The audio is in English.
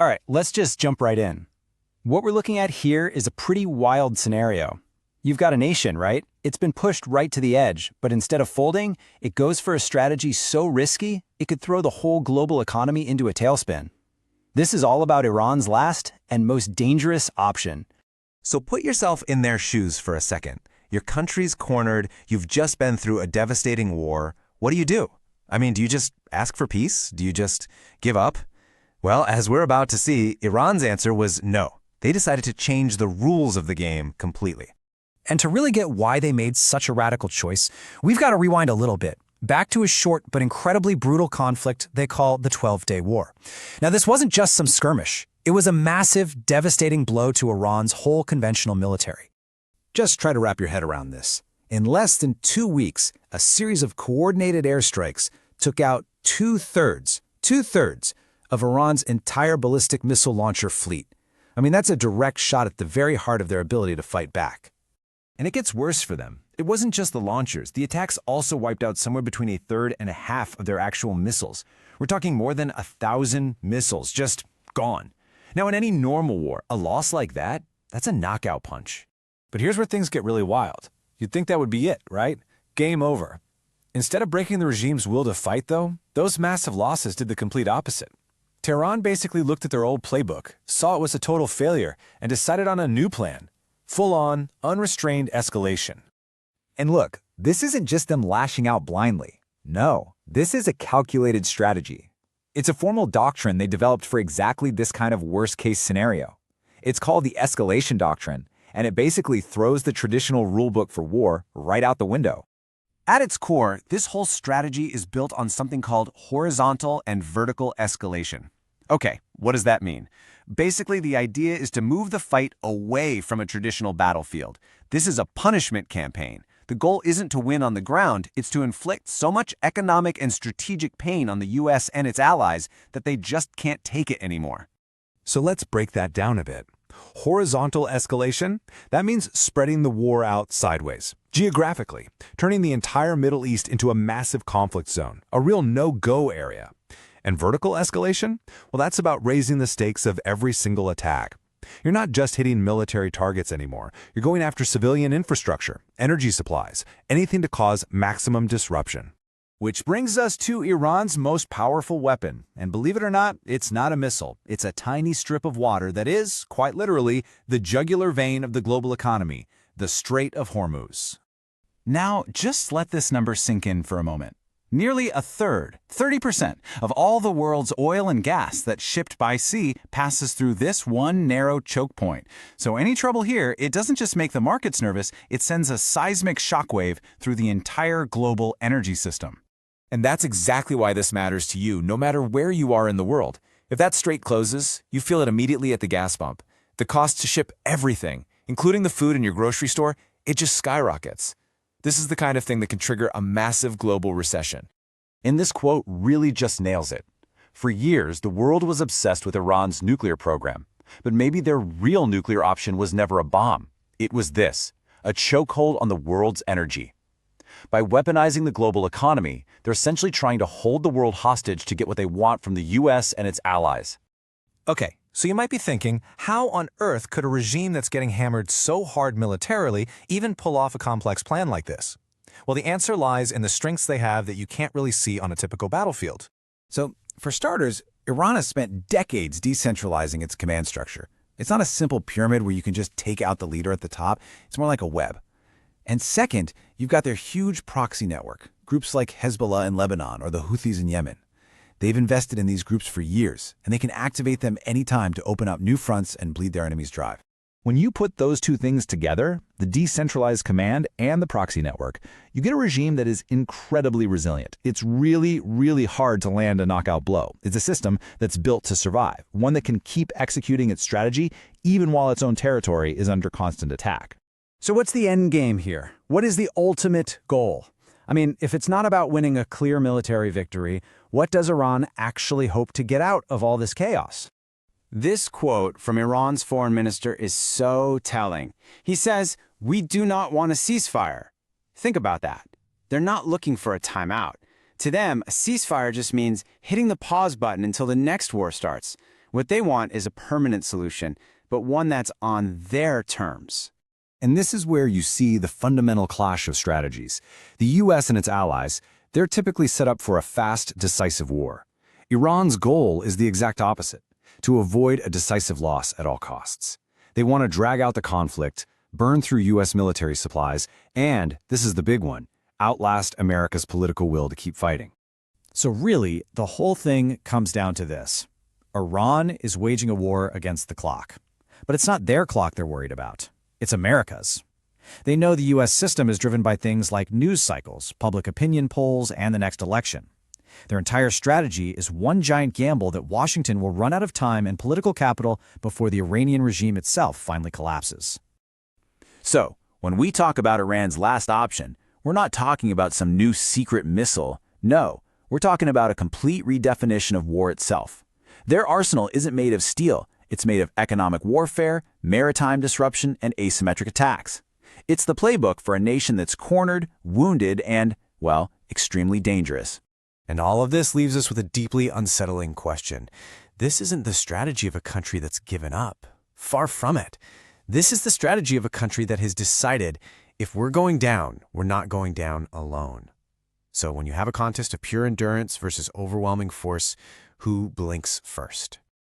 All right, let's just jump right in. What we're looking at here is a pretty wild scenario. You've got a nation, right? It's been pushed right to the edge, but instead of folding, it goes for a strategy so risky, it could throw the whole global economy into a tailspin. This is all about Iran's last and most dangerous option. So put yourself in their shoes for a second. Your country's cornered, you've just been through a devastating war. What do? I mean, do you just ask for peace? Do you just give up? Well, as we're about to see, Iran's answer was no. They decided to change the rules of the game completely. And to really get why they made such a radical choice, we've got to rewind a little bit, back to a short but incredibly brutal conflict they call the 12-Day War. Now, this wasn't just some skirmish. It was a massive, devastating blow to Iran's whole conventional military. Just try to wrap your head around this. In less than 2 weeks, a series of coordinated airstrikes took out two-thirds of Iran's entire ballistic missile launcher fleet. I mean, that's a direct shot at the very heart of their ability to fight back. And it gets worse for them. It wasn't just the launchers. The attacks also wiped out somewhere between a third and a half of their actual missiles. We're talking more than 1,000 missiles just gone. Now, in any normal war, a loss like that, that's a knockout punch. But here's where things get really wild. You'd think that would be it, right? Game over. Instead of breaking the regime's will to fight, though, those massive losses did the complete opposite. Tehran basically looked at their old playbook, saw it was a total failure, and decided on a new plan. Full-on, unrestrained escalation. And look, this isn't just them lashing out blindly. No, this is a calculated strategy. It's a formal doctrine they developed for exactly this kind of worst-case scenario. It's called the escalation doctrine, and it basically throws the traditional rulebook for war right out the window. At its core, this whole strategy is built on something called horizontal and vertical escalation. Okay, what does that mean? Basically, the idea is to move the fight away from a traditional battlefield. This is a punishment campaign. The goal isn't to win on the ground, it's to inflict so much economic and strategic pain on the US and its allies that they just can't take it anymore. So let's break that down a bit. Horizontal escalation, that means spreading the war out sideways, geographically, turning the entire Middle East into a massive conflict zone, a real no-go area. And vertical escalation? Well, that's about raising the stakes of every single attack. You're not just hitting military targets anymore. You're going after civilian infrastructure, energy supplies, anything to cause maximum disruption. Which brings us to Iran's most powerful weapon. And believe it or not, it's not a missile. It's a tiny strip of water that is, quite literally, the jugular vein of the global economy, the Strait of Hormuz. Now, just let this number sink in for a moment. Nearly a third, 30%, of all the world's oil and gas that's shipped by sea passes through this one narrow choke point. So any trouble here, it doesn't just make the markets nervous, it sends a seismic shockwave through the entire global energy system. And that's exactly why this matters to you, no matter where you are in the world. If that strait closes, you feel it immediately at the gas pump. The cost to ship everything, including the food in your grocery store, it just skyrockets. This is the kind of thing that can trigger a massive global recession. And this quote really just nails it. For years, the world was obsessed with Iran's nuclear program. But maybe their real nuclear option was never a bomb. It was this, a chokehold on the world's energy. By weaponizing the global economy, they're essentially trying to hold the world hostage to get what they want from the US and its allies. Okay, so you might be thinking, how on earth could a regime that's getting hammered so hard militarily even pull off a complex plan like this? Well, the answer lies in the strengths they have that you can't really see on a typical battlefield. So, for starters, Iran has spent decades decentralizing its command structure. It's not a simple pyramid where you can just take out the leader at the top. It's more like a web. And second, you've got their huge proxy network, groups like Hezbollah in Lebanon or the Houthis in Yemen. They've invested in these groups for years, and they can activate them anytime to open up new fronts and bleed their enemies dry. When you put those two things together, the decentralized command and the proxy network, you get a regime that is incredibly resilient. It's really, really hard to land a knockout blow. It's a system that's built to survive, one that can keep executing its strategy even while its own territory is under constant attack. So what's the end game here? What is the ultimate goal? I mean, if it's not about winning a clear military victory, what does Iran actually hope to get out of all this chaos? This quote from Iran's foreign minister is so telling. He says, "We do not want a ceasefire." Think about that. They're not looking for a timeout. To them, a ceasefire just means hitting the pause button until the next war starts, What they want is a permanent solution, but one that's on their terms. And this is where you see the fundamental clash of strategies. The US and its allies, they're typically set up for a fast, decisive war. Iran's goal is the exact opposite, to avoid a decisive loss at all costs. They want to drag out the conflict, burn through US military supplies, and, this is the big one, outlast America's political will to keep fighting. So really, the whole thing comes down to this. Iran is waging a war against the clock. But it's not their clock they're worried about. It's America's. They know the U.S. system is driven by things like news cycles, public opinion polls, and the next election. Their entire strategy is one giant gamble that Washington will run out of time and political capital before the Iranian regime itself finally collapses. So, when we talk about Iran's last option, we're not talking about some new secret missile. No, we're talking about a complete redefinition of war itself. Their arsenal isn't made of steel. It's made of economic warfare, maritime disruption, and asymmetric attacks. It's the playbook for a nation that's cornered, wounded, and, well, extremely dangerous. And all of this leaves us with a deeply unsettling question. This isn't the strategy of a country that's given up. Far from it. This is the strategy of a country that has decided, if we're going down, we're not going down alone. So when you have a contest of pure endurance versus overwhelming force, who blinks first?